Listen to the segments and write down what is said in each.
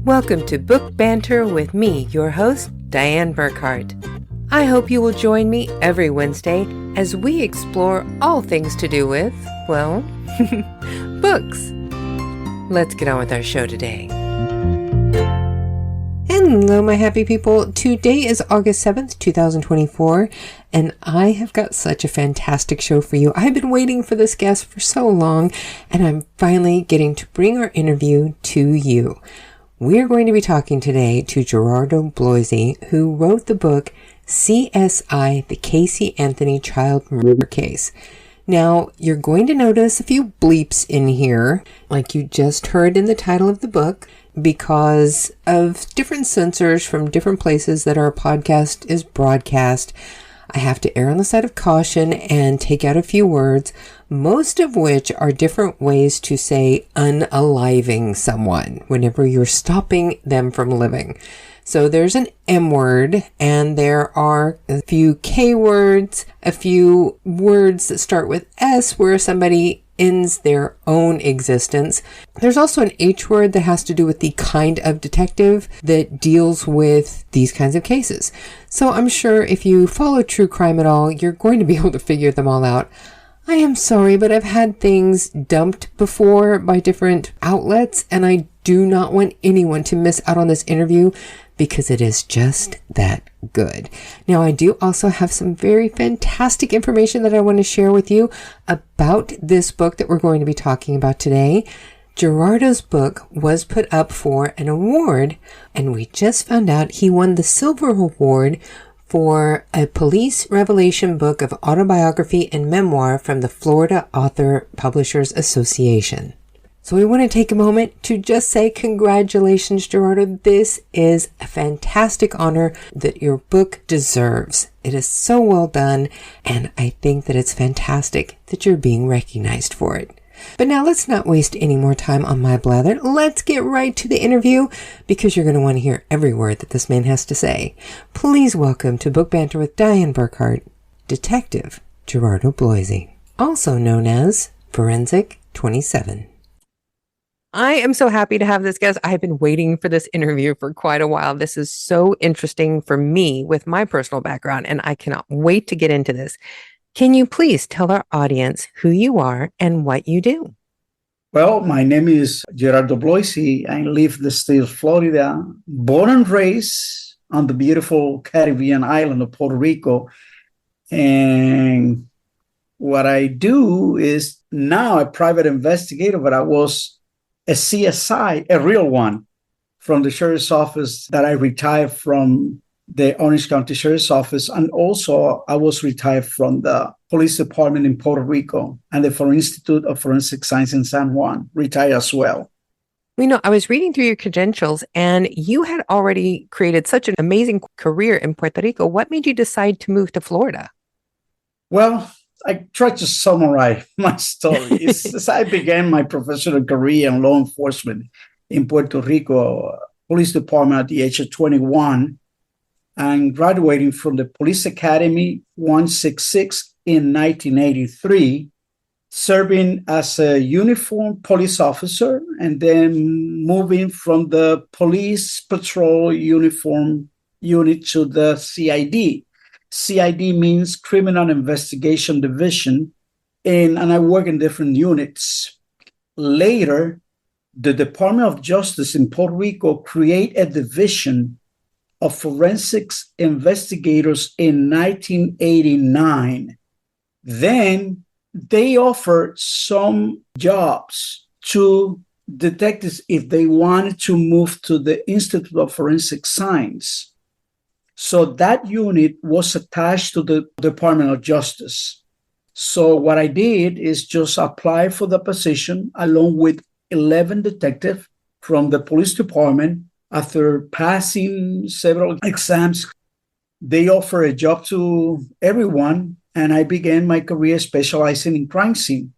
Welcome to Book Banter with me, your host, Diane Burkhart. I hope you will join me every Wednesday as we explore all things to do with, well, books. Let's get on with our show today. Hello, my happy people. Today is August 7th, 2024, and I have got such a fantastic show for you. I've been waiting for this guest for so long, and I'm finally getting to bring our interview to you. We're going to be talking today to Gerardo Bloise, who wrote the book CSI, the Casey Anthony Child Murder Case. Now, you're going to notice a few bleeps in here, like you just heard in the title of the book, because of different censors from different places that our podcast is broadcast. I have to err on the side of caution and take out a few words, most of which are different ways to say unaliving someone whenever you're stopping them from living. So there's an M word, and there are a few K words, a few words that start with S where somebody ends their own existence. There's also an H word that has to do with the kind of detective that deals with these kinds of cases. So I'm sure if you follow true crime at all, you're going to be able to figure them all out. I am sorry, but I've had things dumped before by different outlets, and I do not want anyone to miss out on this interview because it is just that good. Now, I do also have some very fantastic information that I want to share with you about this book that we're going to be talking about today. Gerardo's book was put up for an award, and we just found out he won the Silver Award for a police revelation book of autobiography and memoir from the Florida Author Publishers Association. So we want to take a moment to just say congratulations, Gerardo. This is a fantastic honor that your book deserves. It is so well done, and I think that it's fantastic that you're being recognized for it. But now let's not waste any more time on my blather. Let's get right to the interview because you're going to want to hear every word that this man has to say. Please welcome to Book Banter with Diane Burkhart, Detective Gerardo Bloise, also known as Forensic 27. I am so happy to have this guest. I've been waiting for this interview for quite a while. This is so interesting for me with my personal background, and I cannot wait to get into this. Can you please tell our audience who you are and what you do? Well, my name is Gerardo Bloise. I live in the state of Florida, born and raised on the beautiful Caribbean island of Puerto Rico. And what I do is now a private investigator, but I was a CSI, a real one, from the sheriff's office that I retired from the Orange County Sheriff's Office. And also I was retired from the police department in Puerto Rico and the Institute of Forensic Science in San Juan, retired as well. You know, I was reading through your credentials and you had already created such an amazing career in Puerto Rico. What made you decide to move to Florida? Well, I try to summarize my story. As I began my professional career in law enforcement in Puerto Rico, police department at the age of 21, and graduating from the Police Academy 166 in 1983, serving as a uniformed police officer, and then moving from the police patrol uniform unit to the CID. CID means Criminal Investigation Division, and I work in different units. Later, the Department of Justice in Puerto Rico created a division of forensics investigators in 1989. Then they offered some jobs to detectives if they wanted to move to the Institute of Forensic Science. So that unit was attached to the Department of Justice. So what I did is just apply for the position along with 11 detectives from the police department. After passing several exams, they offer a job to everyone, and I began my career specializing in crime scene.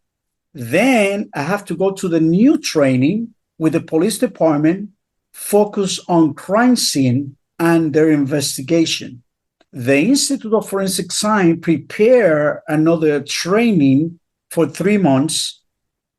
Then I have to go to the new training with the police department, focus on crime scene and their investigation. The Institute of Forensic Science prepare another training for 3 months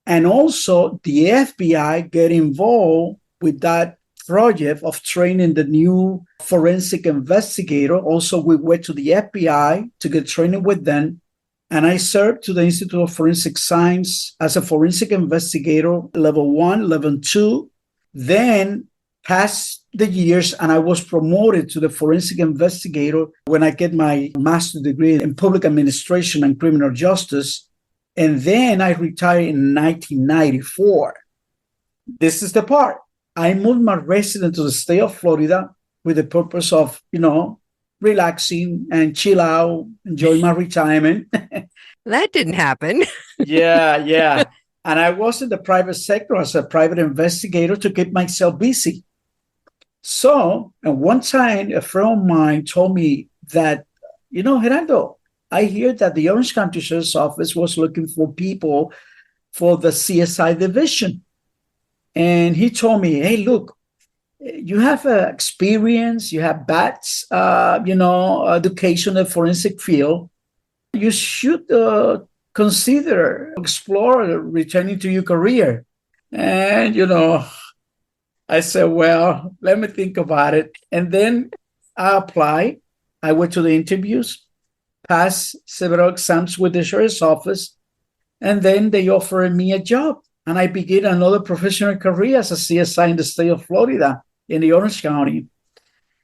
And also the FBI get involved with that project of training the new forensic investigator. Also, we went to the FBI to get training with them. And I served to the Institute of Forensic Science as a forensic investigator, level 1, level 2. Then passed the years and I was promoted to the forensic investigator when I get my master's degree in public administration and criminal justice. And then I retired in 1994. This is the part. I moved my residence to the state of Florida with the purpose of, relaxing and chill out, enjoy my retirement. That didn't happen. Yeah. And I was in the private sector as a private investigator to keep myself busy. So, at one time, a friend of mine told me that, Gerardo, I hear that the Orange County Sheriff's Office was looking for people for the CSI division. And he told me, hey, look, you have experience, you have bats, education in the forensic field. You should explore returning to your career. And, I said, well, let me think about it. And then I applied. I went to the interviews, passed several exams with the sheriff's office, and then they offered me a job. And I began another professional career as a CSI in the state of Florida, in the Orange County.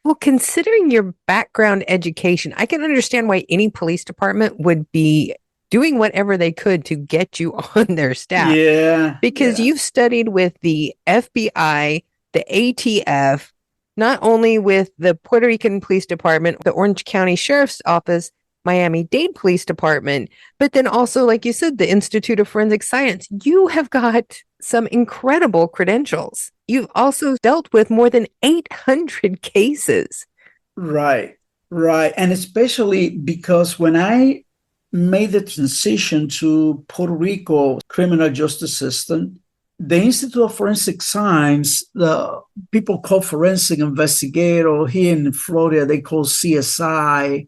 Well, considering your background education, I can understand why any police department would be doing whatever they could to get you on their staff. Yeah. Because you've studied with the FBI, the ATF, not only with the Puerto Rican Police Department, the Orange County Sheriff's Office, Miami-Dade Police Department, but then also, like you said, the Institute of Forensic Science. You have got some incredible credentials. You've also dealt with more than 800 cases. Right. And especially because when I made the transition to Puerto Rico criminal justice system, the Institute of Forensic Science, the people call forensic investigator, here in Florida, they call CSI.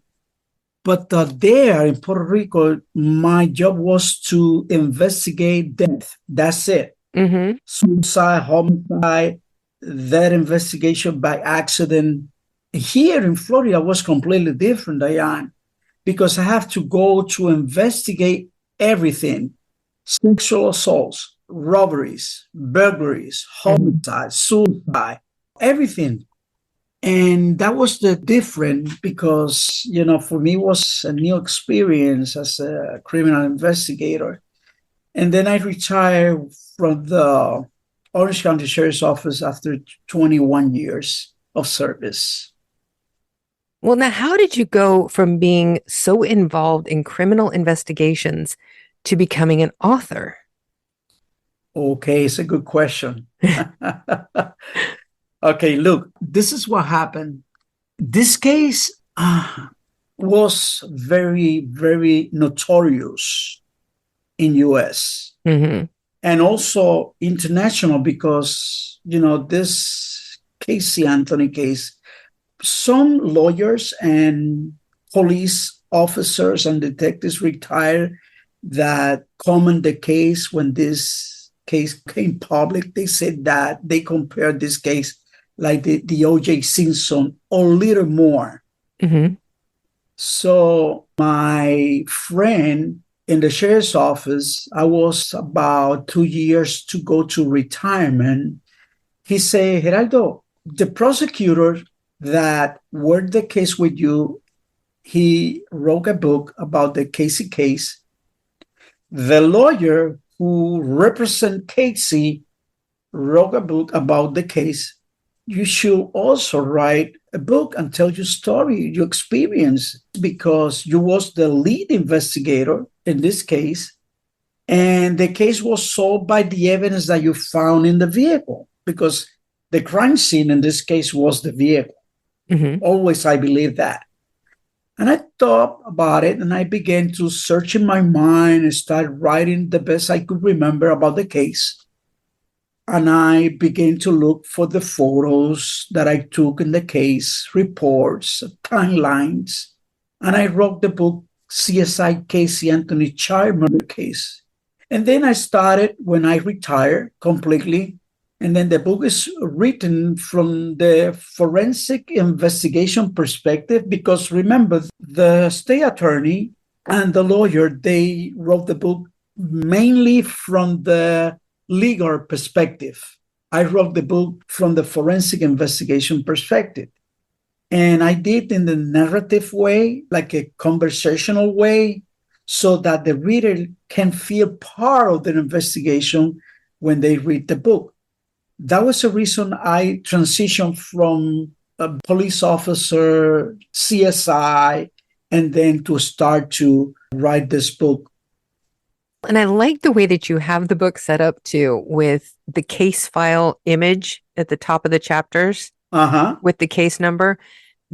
But there in Puerto Rico, my job was to investigate death. That's it. Mm-hmm. Suicide, homicide, that investigation by accident. Here in Florida was completely different, Diane, because I have to go to investigate everything: sexual assaults, robberies, burglaries, homicide, suicide, everything. And that was the difference because, for me, it was a new experience as a criminal investigator. And then I retired from the Orange County Sheriff's Office after 21 years of service. Well, now, how did you go from being so involved in criminal investigations to becoming an author? Okay, it's a good question. Okay, look, this is what happened. This case was very, very notorious in U.S. Mm-hmm. and also international because, this Casey Anthony case, some lawyers and police officers and detectives retired that comment the case when this case came public. They said that they compared this case like the O.J. Simpson or a little more. Mm-hmm. So my friend in the sheriff's office, I was about 2 years to go to retirement. He said, Gerardo, the prosecutor that worked the case with you, he wrote a book about the Casey case. The lawyer who represents Casey wrote a book about the case. You should also write a book and tell your story, your experience, because you was the lead investigator in this case. And the case was solved by the evidence that you found in the vehicle, because the crime scene in this case was the vehicle. Mm-hmm. Always, I believe that. And I thought about it and I began to search in my mind and start writing the best I could remember about the case. And I began to look for the photos that I took in the case, reports, timelines. And I wrote the book, CSI Casey Anthony Child Murder Case. And then I started when I retired completely. And then the book is written from the forensic investigation perspective, because remember, the state attorney and the lawyer, they wrote the book mainly from the legal perspective. I wrote the book from the forensic investigation perspective. And I did in the narrative way, like a conversational way, so that the reader can feel part of the investigation when they read the book. That was the reason I transitioned from a police officer, CSI, and then to start to write this book. And I like the way that you have the book set up too, with the case file image at the top of the chapters with the case number.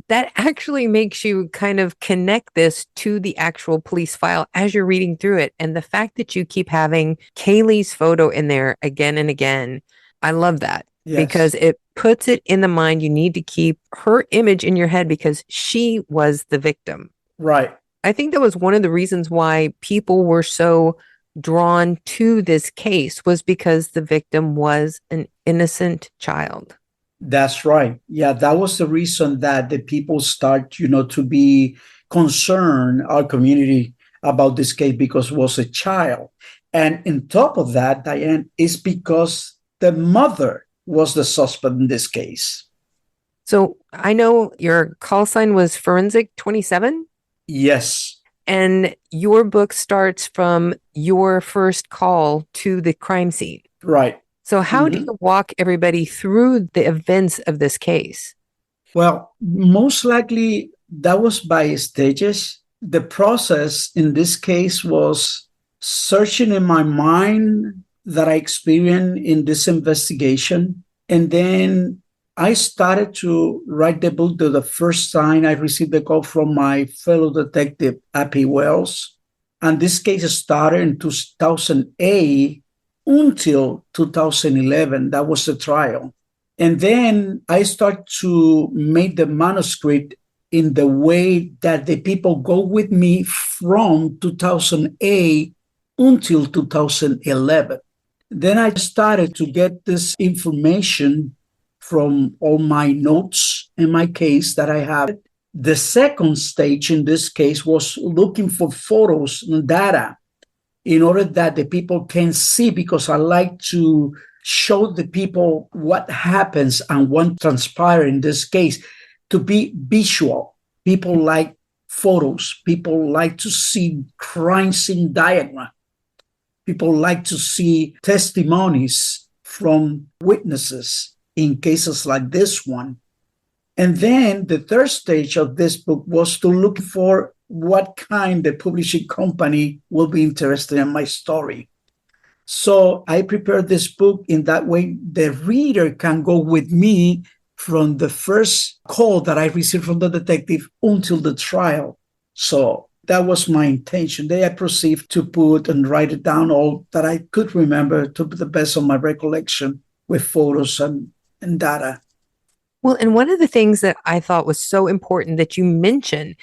That actually makes you kind of connect this to the actual police file as you're reading through it. And the fact that you keep having Kaylee's photo in there again and again, I love that. Yes. Because it puts it in the mind. You need to keep her image in your head because she was the victim. Right. I think that was one of the reasons why people were so drawn to this case, was because the victim was an innocent child. That's right. Yeah, that was the reason that the people start, to be concerned, our community, about this case, because it was a child. And on top of that, Diane, is because the mother was the suspect in this case. So I know your call sign was Forensic 27? Yes. And your book starts from your first call to the crime scene. Right. So how do you walk everybody through the events of this case? Well, most likely that was by stages. The process in this case was searching in my mind that I experienced in this investigation. And then I started to write the book the first time I received the call from my fellow detective, Appy Wells. And this case started in 2008 until 2011. That was the trial. And then I start to make the manuscript in the way that the people go with me from 2008 until 2011. Then I started to get this information from all my notes in my case that I have. The second stage in this case was looking for photos and data in order that the people can see, because I like to show the people what happens and what transpires in this case, to be visual. People like photos. People like to see crime scene diagram. People like to see testimonies from witnesses in cases like this one. And then the third stage of this book was to look for what kind of publishing company will be interested in my story. So I prepared this book in that way the reader can go with me from the first call that I received from the detective until the trial. So that was my intention. Then I proceeded to put and write it down all that I could remember to the best of my recollection with photos and data. Well, and one of the things that I thought was so important that you mentioned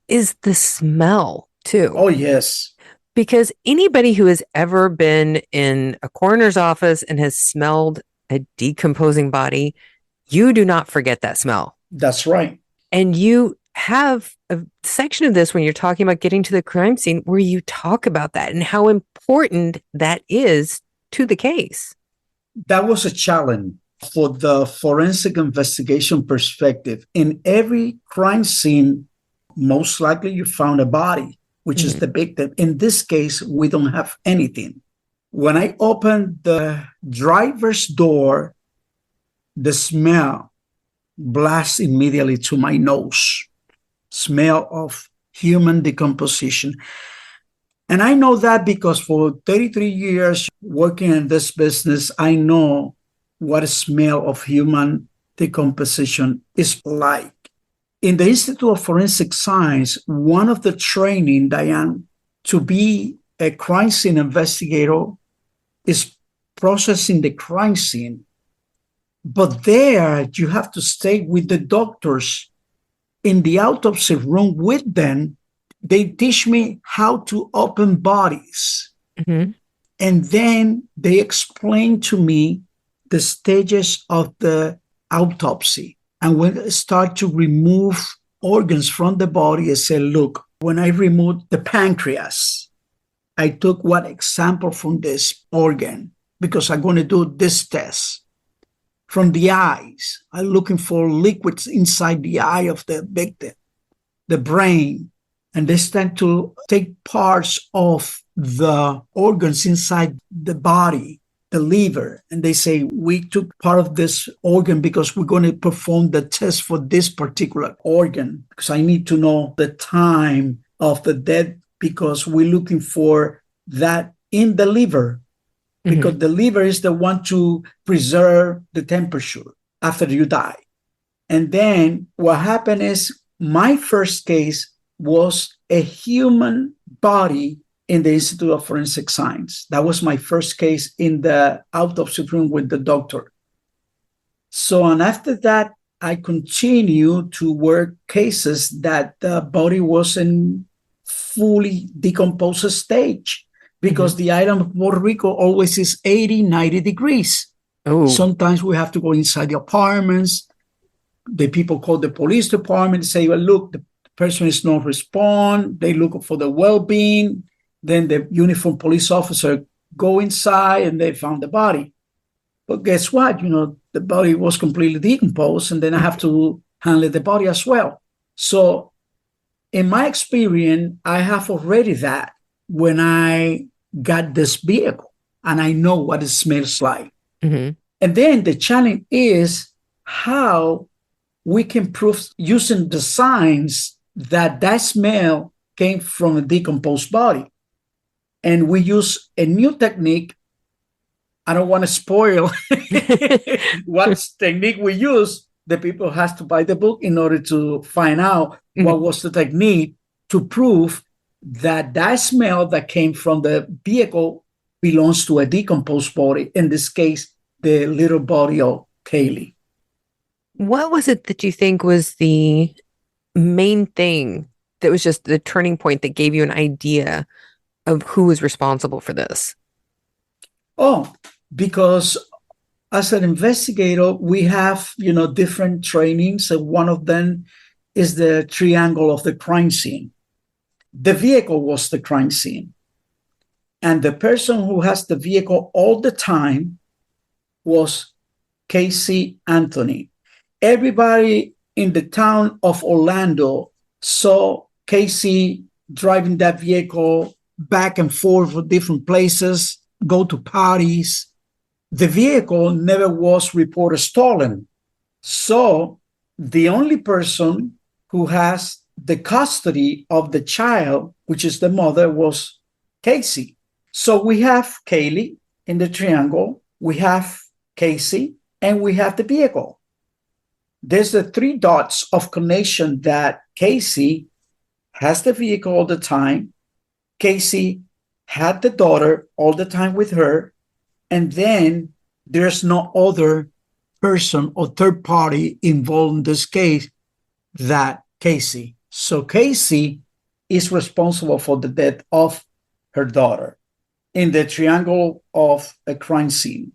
is the smell too. Oh, yes. Because anybody who has ever been in a coroner's office and has smelled a decomposing body, you do not forget that smell. That's right. And you have a section of this when you're talking about getting to the crime scene where you talk about that and how important that is to the case. That was a challenge for the forensic investigation perspective. In every crime scene, most likely you found a body, which is the victim. In this case, we don't have anything. When I opened the driver's door, the smell blasts immediately to my nose. Smell of human decomposition. And I know that because for 33 years working in this business, I know what a smell of human decomposition is like. In the Institute of Forensic Science, one of the training, Diane, to be a crime scene investigator is processing the crime scene. But there you have to stay with the doctors in the autopsy room with them. They teach me how to open bodies. And then they explained to me the stages of the autopsy. And when they start to remove organs from the body, I said, look, when I removed the pancreas, I took one example from this organ because I'm going to do this test. From the eyes, I'm looking for liquids inside the eye of the victim, the brain, and they start to take parts of the organs inside the body, the liver, and they say, we took part of this organ because we're going to perform the test for this particular organ, because I need to know the time of the death, because we're looking for that in the liver, because the liver is the one to preserve the temperature after you die. And then what happened is my first case was a human body in the Institute of Forensic Science. That was my first case in the autopsy room with the doctor. So, and after that, I continued to work cases that the body was in fully decomposed stage, because the island of Puerto Rico always is 80, 90 degrees. Oh. Sometimes we have to go inside the apartments. The people call the police department and say, well, look, the person is not respond. They look for the well-being. Then the uniformed police officer go inside and they found the body. But guess what? The body was completely decomposed, and then I have to handle the body as well. So in my experience, I have already that when I got this vehicle and I know what it smells like. And then the challenge is how we can prove using the signs that smell came from a decomposed body. And we use a new technique. I don't want to spoil what technique we use. The people has to buy the book in order to find out what was the technique to prove that smell that came from the vehicle belongs to a decomposed body, in this case, the little body of Kaylee. What was it that you think was the main thing that was just the turning point that gave you an idea of who was responsible for this? Oh, because as an investigator, we have, different trainings. And one of them is the triangle of the crime scene. The vehicle was the crime scene. And the person who has the vehicle all the time was Casey Anthony. Everybody in the town of Orlando saw Casey driving that vehicle back and forth for different places, go to parties. The vehicle never was reported stolen. So the only person who has the custody of the child, which is the mother, was Casey. So we have Kaylee in the triangle, we have Casey, and we have the vehicle. There's the 3 dots of connection that Casey has the vehicle all the time. Casey had the daughter all the time with her. And then there's no other person or third party involved in this case that Casey. So Casey is responsible for the death of her daughter in the triangle of a crime scene.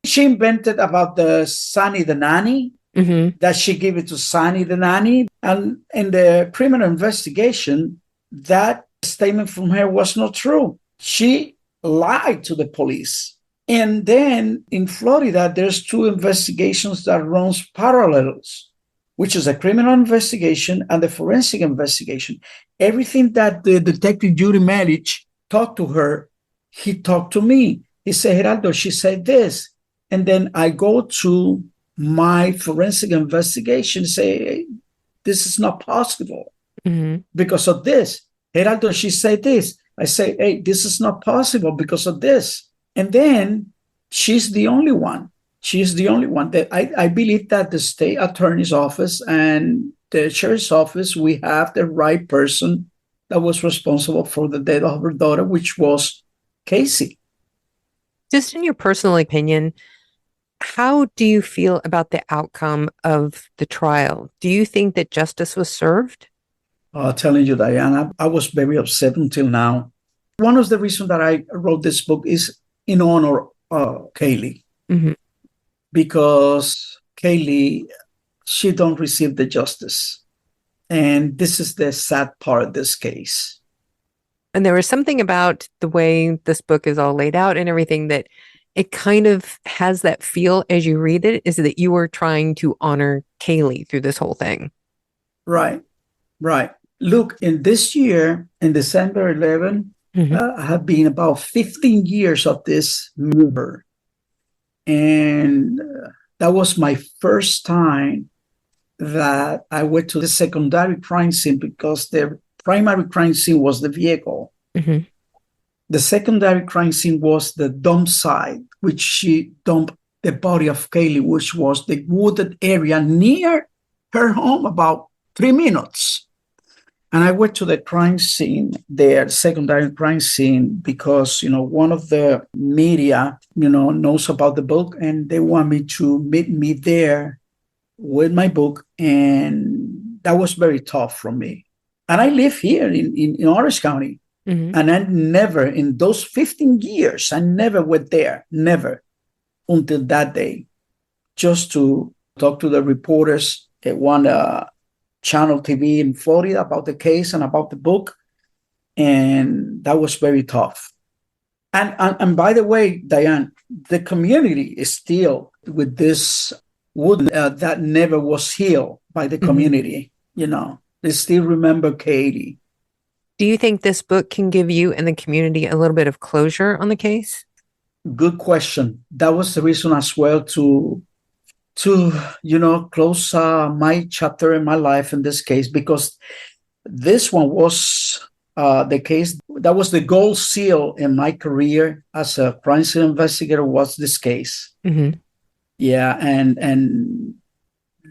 She invented about the Sonny the nanny, that she gave it to Sonny the nanny. And in the criminal investigation, that statement from her was not true. She lied to the police. And then in Florida, there's 2 investigations that runs parallels, which is a criminal investigation and the forensic investigation. Everything that the detective Judy Melich talked to her, he talked to me. He said, Gerardo, she said this. And then I go to my forensic investigation, say, hey, this is not possible because of this. Gerardo, she said this. I say, hey, this is not possible because of this. And then she's the only one. She's the only one. That I believe that the state attorney's office and the sheriff's office, we have the right person that was responsible for the death of her daughter, which was Casey. Just in your personal opinion, how do you feel about the outcome of the trial? Do you think that justice was served? Telling you, Diana, I was very upset until now. One of the reasons that I wrote this book is in honor of Kaylee, Mm-hmm. because Kaylee, she don't receive the justice. And this is the sad part of this case. And there was something about the way this book is all laid out and everything that it kind of has that feel as you read it, is that you were trying to honor Kaylee through this whole thing. Right, right. Look, in this year, in December 11, have been about 15 years of this murder. And that was my first time that I went to the secondary crime scene, because the primary crime scene was the vehicle. Mm-hmm. The secondary crime scene was the dump site, which she dumped the body of Kaylee, which was the wooded area near her home, about 3 minutes. And I went to the crime scene there, secondary crime scene, because, one of the media, knows about the book, and they want me to meet me there with my book. And that was very tough for me. And I live here in Orange County. Mm-hmm. And I never, in those 15 years, I never went there, never, until that day, just to talk to the reporters at one channel TV in Florida about the case and about the book. And that was very tough. And by the way, Diane, the community is still with this wound that never was healed by the community. They still remember Katie. Do you think this book can give you and the community a little bit of closure on the case? Good question. That was the reason as well to close my chapter in my life in this case, because this one was the case that was the gold seal in my career as a crime scene investigator, was this case. Mm-hmm. Yeah, and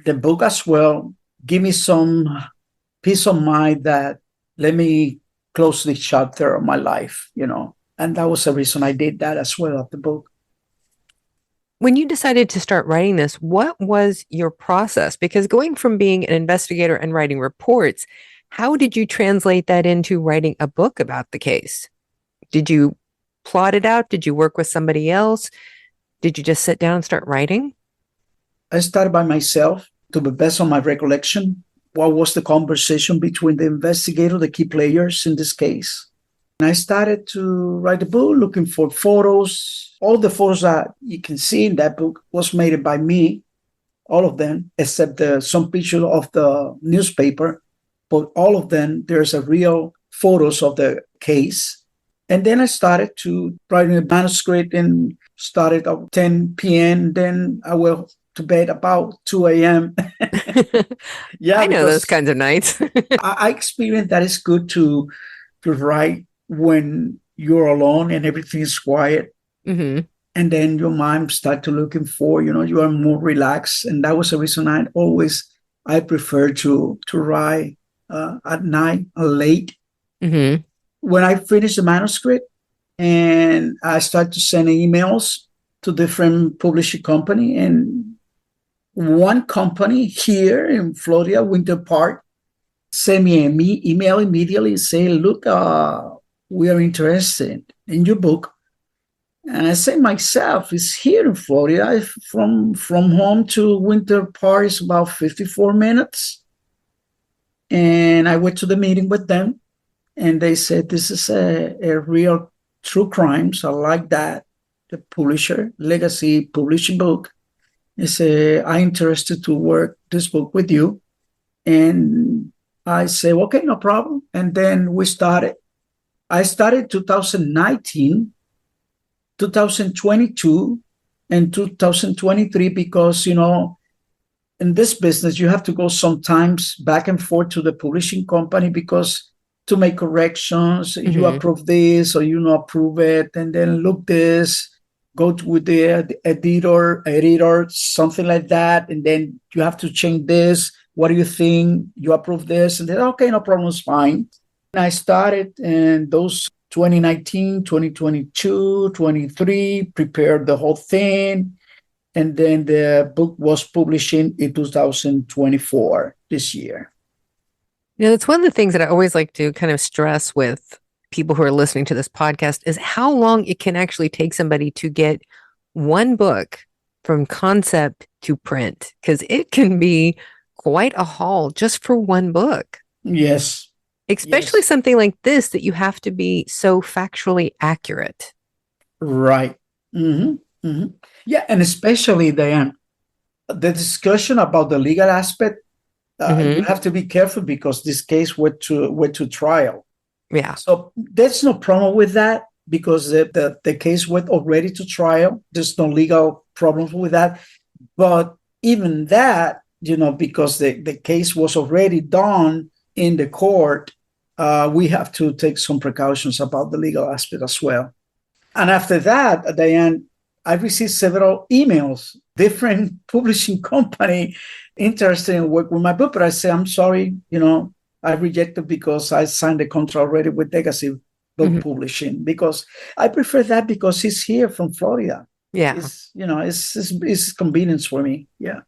the book as well give me some peace of mind that let me close this chapter of my life, and that was the reason I did that as well of the book. When you decided to start writing this, what was your process? Because going from being an investigator and writing reports, how did you translate that into writing a book about the case? Did you plot it out? Did you work with somebody else? Did you just sit down and start writing? I started by myself, to the best of my recollection. What was the conversation between the investigator, the key players in this case? And I started to write a book looking for photos. All the photos that you can see in that book was made by me, all of them, except some pictures of the newspaper. But all of them, there's a real photos of the case. And then I started to write a manuscript and started at 10 p.m. Then I went to bed about 2 a.m. Yeah, I know those kinds of nights. I experienced that it's good to write when you're alone and everything is quiet. Mm-hmm. And then your mind start to looking for, you are more relaxed. And that was the reason I prefer to write at night, late. Mm-hmm. When I finish the manuscript and I start to send emails to different publishing company, and one company here in Florida, Winter Park, sent me an email immediately saying, look, we are interested in your book. And I say myself, it's here in Florida. From home to Winter Park is about 54 minutes. And I went to the meeting with them, and they said, this is a real true crimes. I like that. The publisher, Legacy Publishing Book, they say, I'm interested to work this book with you. And I say, okay, no problem. And then we started. I started 2019, 2022, and 2023, because, in this business, you have to go sometimes back and forth to the publishing company because to make corrections, you approve this or you not approve it, and then look this, go with the editor, something like that, and then you have to change this. What do you think? You approve this, and then, okay, no problem, it's fine. And I started in those 2019, 2022, 23, prepared the whole thing. And then the book was published in 2024, this year. That's one of the things that I always like to kind of stress with people who are listening to this podcast is how long it can actually take somebody to get one book from concept to print, because it can be quite a haul just for one book. Yes. Especially Yes. something like this that you have to be so factually accurate. Right. Yeah, and especially, Diane, the discussion about the legal aspect, you have to be careful because this case went to trial. Yeah. So there's no problem with that because the case went already to trial. There's no legal problems with that. But even that, because the case was already done in the court, we have to take some precautions about the legal aspect as well. And after that, Diane, I received several emails, different publishing company interested in work with my book. But I say, I'm sorry, I rejected because I signed a contract already with Legacy Book Publishing, because I prefer that because he's here from Florida. Yeah. It's convenience for me. Yeah.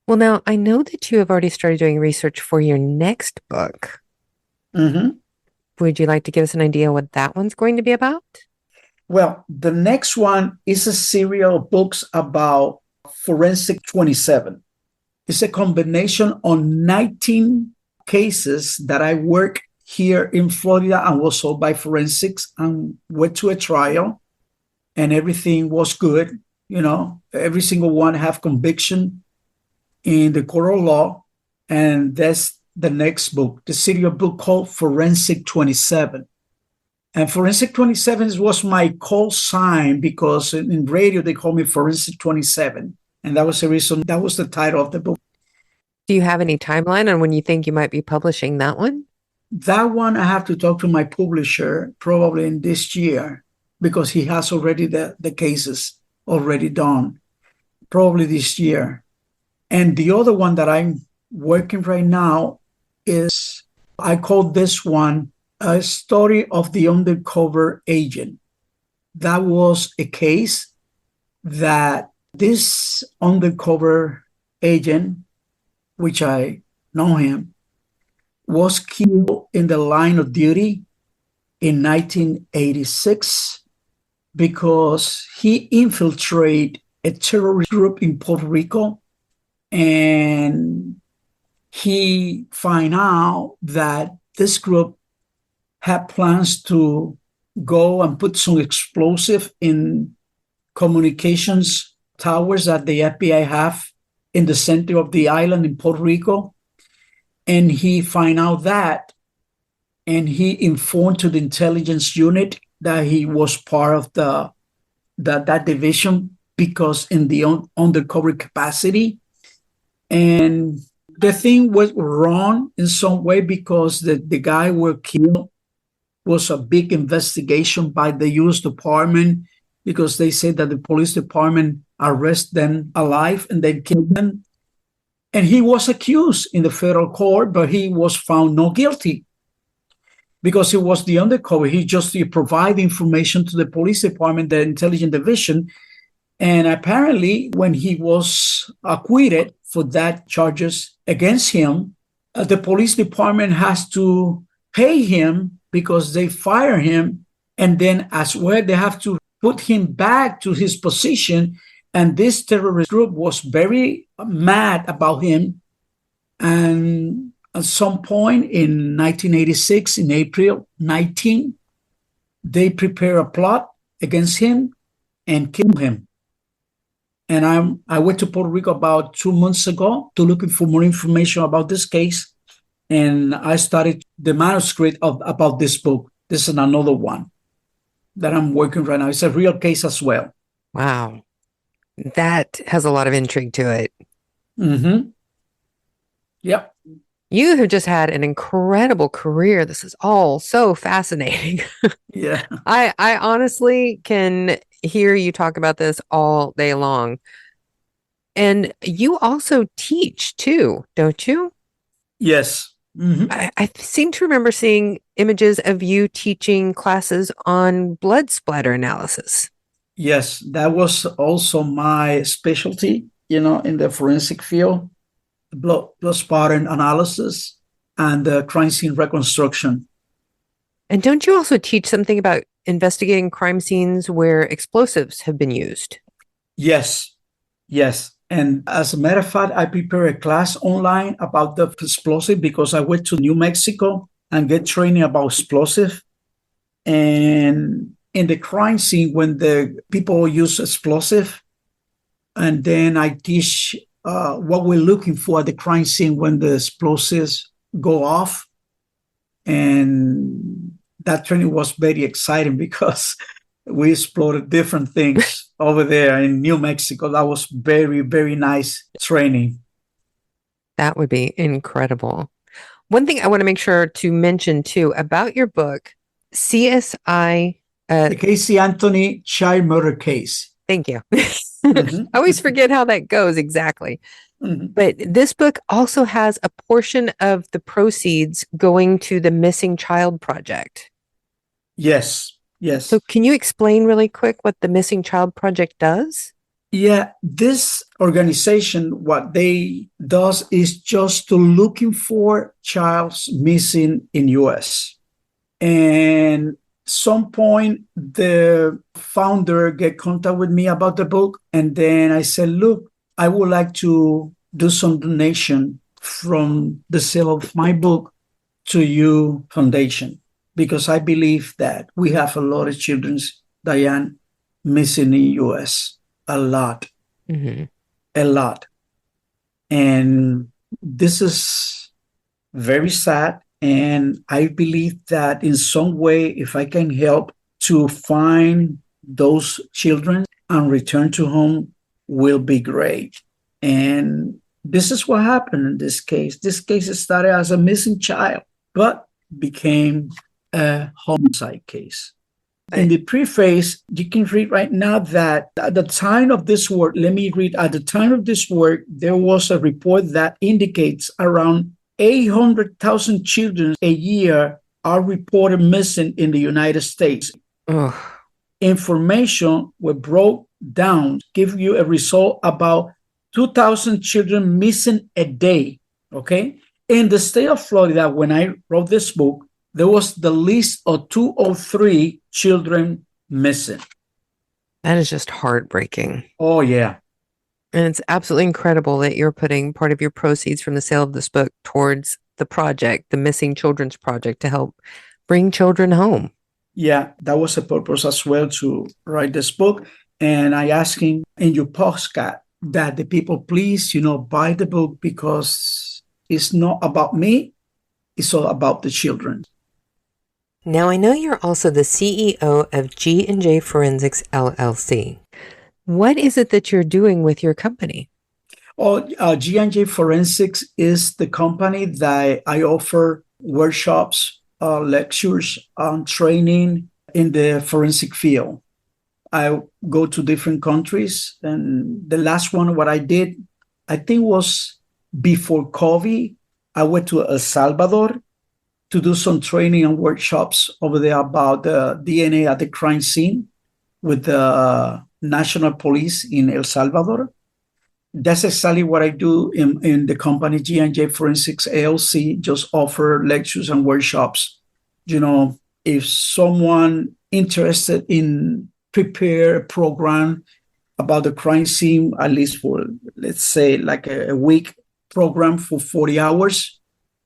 Well, now I know that you have already started doing research for your next book. Would you like to give us an idea what that one's going to be about? Well, the next one is a series of books about Forensic 27. It's a combination on 19 cases that I work here in Florida and was solved by forensics and went to a trial, and everything was good. Every single one have conviction in the court of law. And that's the next book, the serial book called Forensic 27. And Forensic 27 was my call sign because in radio, they call me Forensic 27. And that was the reason, that was the title of the book. Do you have any timeline on when you think you might be publishing that one? That one, I have to talk to my publisher probably in this year because he has already the cases already done, probably this year. And the other one that I'm working right now is, I call this one A Story of the Undercover Agent. That was a case that this undercover agent, which I know him, was killed in the line of duty in 1986 because he infiltrated a terrorist group in Puerto Rico, and he found out that this group had plans to go and put some explosive in communications towers that the FBI have in the center of the island in Puerto Rico. And he found out that, and he informed to the intelligence unit that he was part of that division because in the undercover capacity. And the thing was wrong in some way because the guy were killed was a big investigation by the U.S. Department because they said that the police department arrested them alive and then killed them. And he was accused in the federal court, but he was found not guilty because he was the undercover. He just provided information to the police department, the intelligence division. And apparently, when he was acquitted for that charges against him, the police department has to pay him because they fire him. And then as well, they have to put him back to his position. And this terrorist group was very mad about him. And at some point in 1986, in April 19, they prepare a plot against him and kill him. And I went to Puerto Rico about 2 months ago to looking for more information about this case. And I started the manuscript about this book. This is another one that I'm working right now. It's a real case as well. Wow. That has a lot of intrigue to it. Yep. You have just had an incredible career. This is all so fascinating. Yeah. I honestly can hear you talk about this all day long. And you also teach too, don't you? Yes. I seem to remember seeing images of you teaching classes on blood splatter analysis. Yes, that was also my specialty, in the forensic field, blood splatter analysis and crime scene reconstruction. And don't you also teach something about investigating crime scenes where explosives have been used? Yes, yes. And as a matter of fact, I prepare a class online about the explosive because I went to New Mexico and get training about explosive. And in the crime scene, when the people use explosive, and then I teach what we're looking for at the crime scene when the explosives go off. And that training was very exciting because we explored different things over there in New Mexico. That was very, very nice training. That would be incredible. One thing I want to make sure to mention too about your book, CSI. The Casey Anthony child murder case. Thank you. Mhm. I always forget how that goes exactly. Mhm. But this book also has a portion of the proceeds going to the Missing Child Project. Yes, yes. So can you explain really quick what the Missing Child Project does? Yeah, this organization, what they does is just to looking for child's missing in US. And some point the founder get contact with me about the book. And then I said, look, I would like to do some donation from the sale of my book to you foundation, because I believe that we have a lot of children, Diane, missing in US. A lot, Mm-hmm. a lot. And this is very sad. And I believe that in some way, if I can help to find those children and return to home, will be great. And this is what happened in this case. This case started as a missing child, but became a homicide case. In the preface, you can read right now that at the time of this work, let me read, at the time of this work, there was a report that indicates around 800,000 children a year are reported missing in the United States. Oh, Information were broke down, give you a result about 2,000 children missing a day, okay? In the state of Florida, when I wrote this book, there was the list of 203 children missing. that is just heartbreaking. Oh, yeah. And it's absolutely incredible that you're putting part of your proceeds from the sale of this book towards the project, the Missing Children's Project, to help bring children home. Yeah, that was a purpose as well to write this book. And I asked him in your postcard that the people please, buy the book because it's not about me. It's all about the children. Now, I know you're also the CEO of G&J Forensics LLC. What is it that you're doing with your company? G&J Forensics is the company that I offer workshops, lectures, training in the forensic field. I go to different countries, and the last one, what I did, I think was before COVID. I went to El Salvador to do some training and workshops over there about the DNA at the crime scene with the National Police in El Salvador. That's exactly what I do in the company G&J Forensics LLC, just offer lectures and workshops. If someone interested in prepare a program about the crime scene, at least for, let's say, like a week program for 40 hours,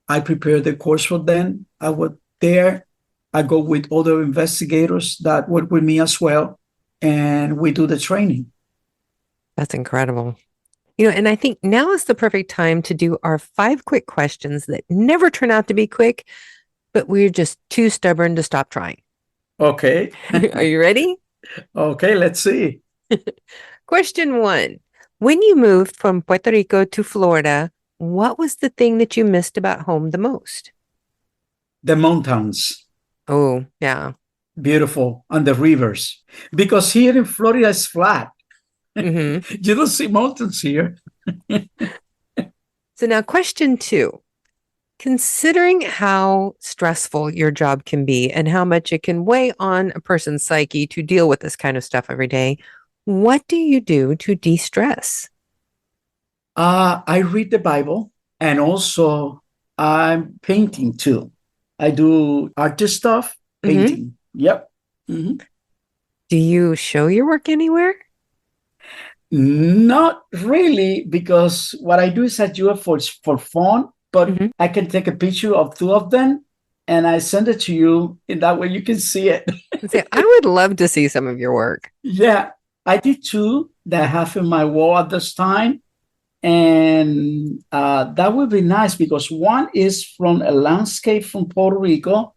I prepare the course for them. I was there. I go with other investigators that work with me as well, and we do the training. That's incredible. And I think now is the perfect time to do our 5 quick questions that never turn out to be quick, but we're just too stubborn to stop trying. Okay. Are you ready? Okay, let's see. Question 1. When you moved from Puerto Rico to Florida, what was the thing that you missed about home the most? The mountains. Oh, yeah. Beautiful. And the rivers. Because here in Florida, it's flat. Mm-hmm. You don't see mountains here. So now question 2. Considering how stressful your job can be and how much it can weigh on a person's psyche to deal with this kind of stuff every day, what do you do to de-stress? I read the Bible, and also I'm painting too. I do artist stuff, painting. Yep. Mm-hmm. Do you show your work anywhere? Not really, because what I do is I do it for fun, but I can take a picture of two of them and I send it to you. In that way, you can see it. See, I would love to see some of your work. Yeah, I did two that I have in my wall at this time. And that would be nice because one is from a landscape from Puerto Rico.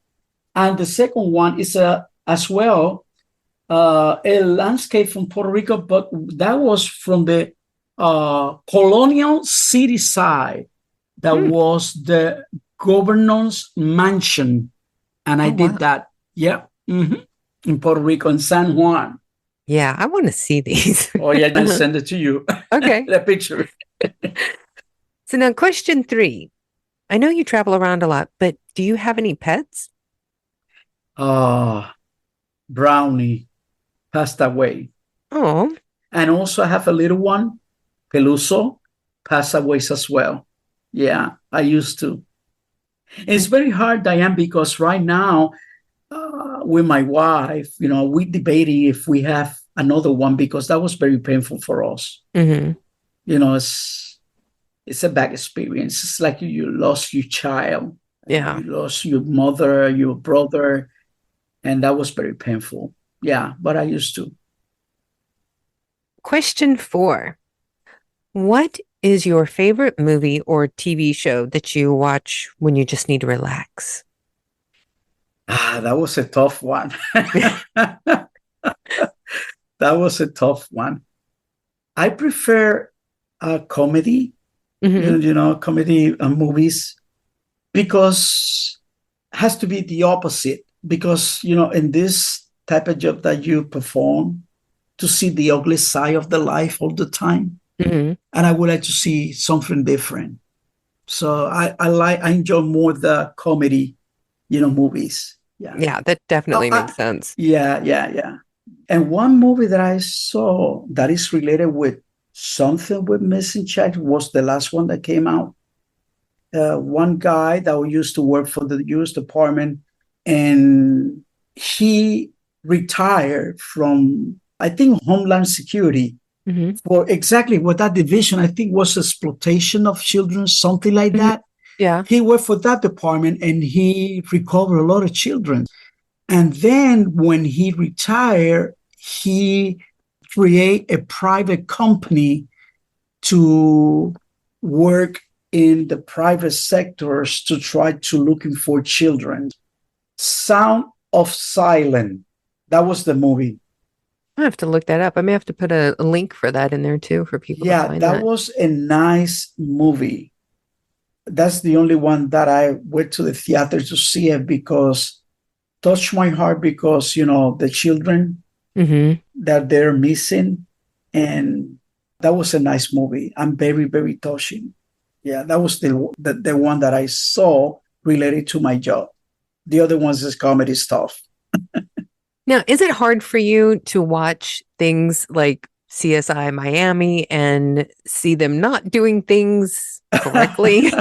And the second one is as well a landscape from Puerto Rico, but that was from the colonial city side. That was the governor's mansion. And I did that. Yeah. In Puerto Rico, in San Juan. Yeah, I want to see these. Oh, yeah, just send it to you. Okay. The picture. So now question 3. I know you travel around a lot, but do you have any pets? Brownie passed away. Oh. And also I have a little one, Peluso, passed away as well. Yeah, I used to. It's very hard, Diane, because right now with my wife, we're debating if we have another one because that was very painful for us. It's a bad experience. It's like you lost your child. Yeah. You lost your mother, your brother, and that was very painful. Yeah, but I used to. Question 4. What is your favorite movie or TV show that you watch when you just need to relax? That was a tough one. That was a tough one. I prefer comedy, comedy movies, because it has to be the opposite. Because, in this type of job that you perform, to see the ugly side of the life all the time. And I would like to see something different. So I enjoy more the comedy, movies. Yeah. Yeah, that definitely makes sense. Yeah. And one movie that I saw that is related with something with missing child was the last one that came out. One guy that used to work for the U.S. Department, and he retired from, I think, Homeland Security for exactly what that division, I think, was exploitation of children, something like that. Yeah. He worked for that department and he recovered a lot of children. And then when he retired, he created a private company to work in the private sectors to try to looking for children. Sound of Silence. That was the movie. I have to look that up. I may have to put a link for that in there too for people to find that. That was a nice movie. That's the only one that I went to the theater to see it because touched my heart because, the children that they're missing. And that was a nice movie and very, very touching. Yeah, that was the one that I saw related to my job. The other ones is comedy stuff. Now, is it hard for you to watch things like CSI Miami and see them not doing things correctly?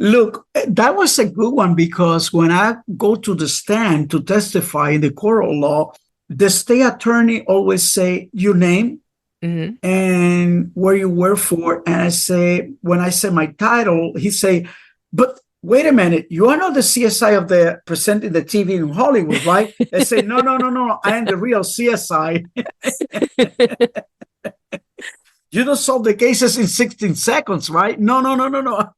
Look, that was a good one because when I go to the stand to testify in the court of law, the state attorney always say your name and where you work for. And I say, when I say my title, he say, but wait a minute, you are not the CSI of the presenting the TV in Hollywood, right? I say, no, I am the real CSI. You don't solve the cases in 16 seconds, right? No.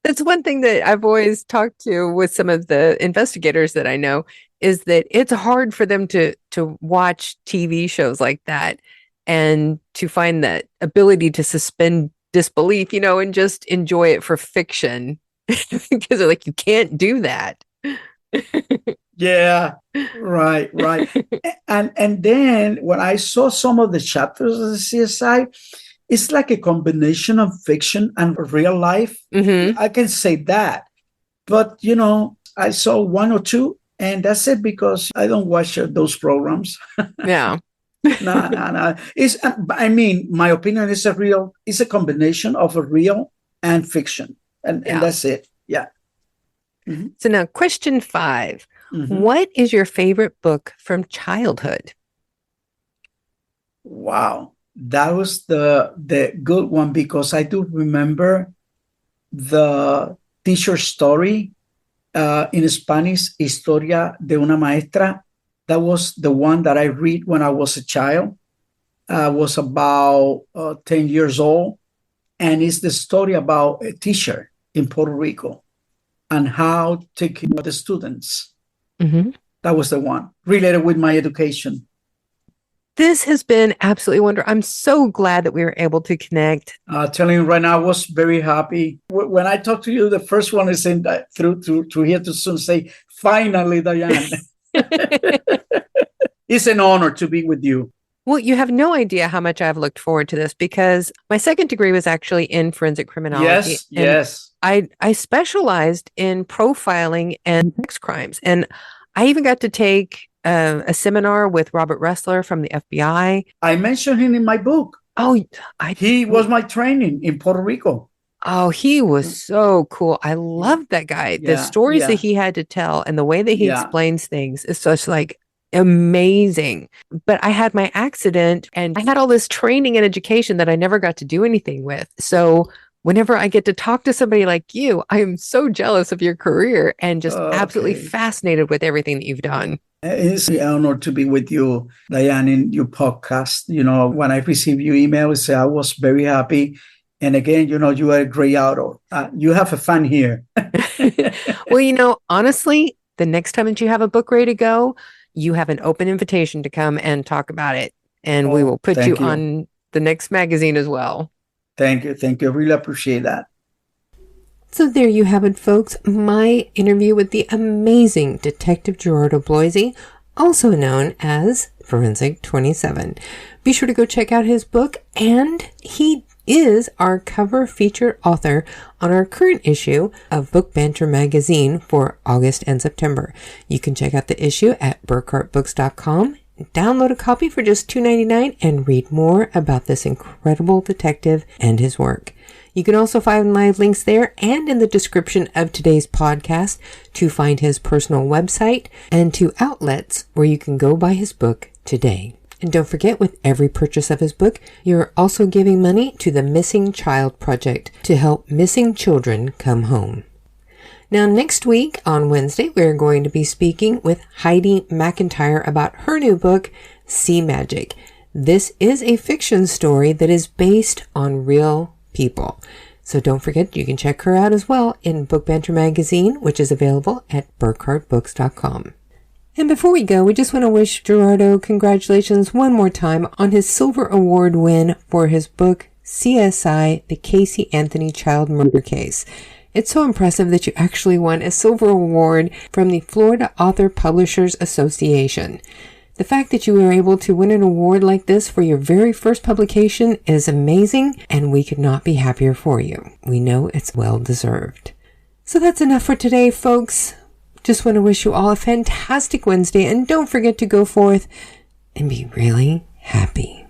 That's one thing that I've always talked to with some of the investigators that I know is that it's hard for them to watch TV shows like that and to find that ability to suspend disbelief, and just enjoy it for fiction because they're like, you can't do that. Yeah, right. And then when I saw some of the chapters of the CSI, it's like a combination of fiction and real life. I can say that. But, I saw one or two and that's it because I don't watch those programs. Yeah. No. My opinion is it's a combination of a real and fiction. And that's it. Yeah. So now question 5. What is your favorite book from childhood? Wow, that was the good one, because I do remember the teacher story in Spanish, Historia de una Maestra. That was the one that I read when I was a child. I was about 10 years old. And it's the story about a teacher in Puerto Rico and how to take care of the students. That was the one related with my education. This has been absolutely wonderful. I'm so glad that we were able to connect. Telling you right now, I was very happy. When I talked to you, the first one is in through here to soon say, finally, Diane. It's an honor to be with you. Well, you have no idea how much I've looked forward to this, because my second degree was actually in forensic criminology. Yes. I specialized in profiling and sex crimes. And I even got to take a seminar with Robert Ressler from the FBI. I mentioned him in my book. Oh, he was my training in Puerto Rico. Oh, he was so cool. I loved that guy. The stories that he had to tell and the way that he explains things is such like amazing. But I had my accident and I had all this training and education that I never got to do anything with. So whenever I get to talk to somebody like you, I am so jealous of your career and just absolutely fascinated with everything that you've done. It's an honor to be with you, Diane, in your podcast. You know, when I received your email, I was very happy. And again, you know, you are a great author. You have a fan here. Well, you know, honestly, the next time that you have a book ready to go, you have an open invitation to come and talk about it. And we will put you on the next magazine as well. Thank you. Thank you. I really appreciate that. So there you have it, folks. My interview with the amazing Detective Gerardo Bloise, also known as Forensic 27. Be sure to go check out his book, and he is our cover featured author on our current issue of Book Banter magazine for August and September. You can check out the issue at burkhartbooks.com, download a copy for just $2.99, and read more about this incredible detective and his work. You can also find live links there and in the description of today's podcast to find his personal website and to outlets where you can go buy his book today. And don't forget, with every purchase of his book, you're also giving money to the Missing Child Project to help missing children come home. Now, next week on Wednesday, we're going to be speaking with Heidi McIntyre about her new book, Sea Magic. This is a fiction story that is based on real people. So don't forget, you can check her out as well in Book Banter magazine, which is available at burkhartbooks.com. And before we go, we just want to wish Gerardo congratulations one more time on his Silver Award win for his book, CSI, the Casey Anthony Child Murder Case. It's so impressive that you actually won a Silver Award from the Florida Author Publishers Association. The fact that you were able to win an award like this for your very first publication is amazing, and we could not be happier for you. We know it's well deserved. So that's enough for today, folks. Just want to wish you all a fantastic Wednesday, and don't forget to go forth and be really happy.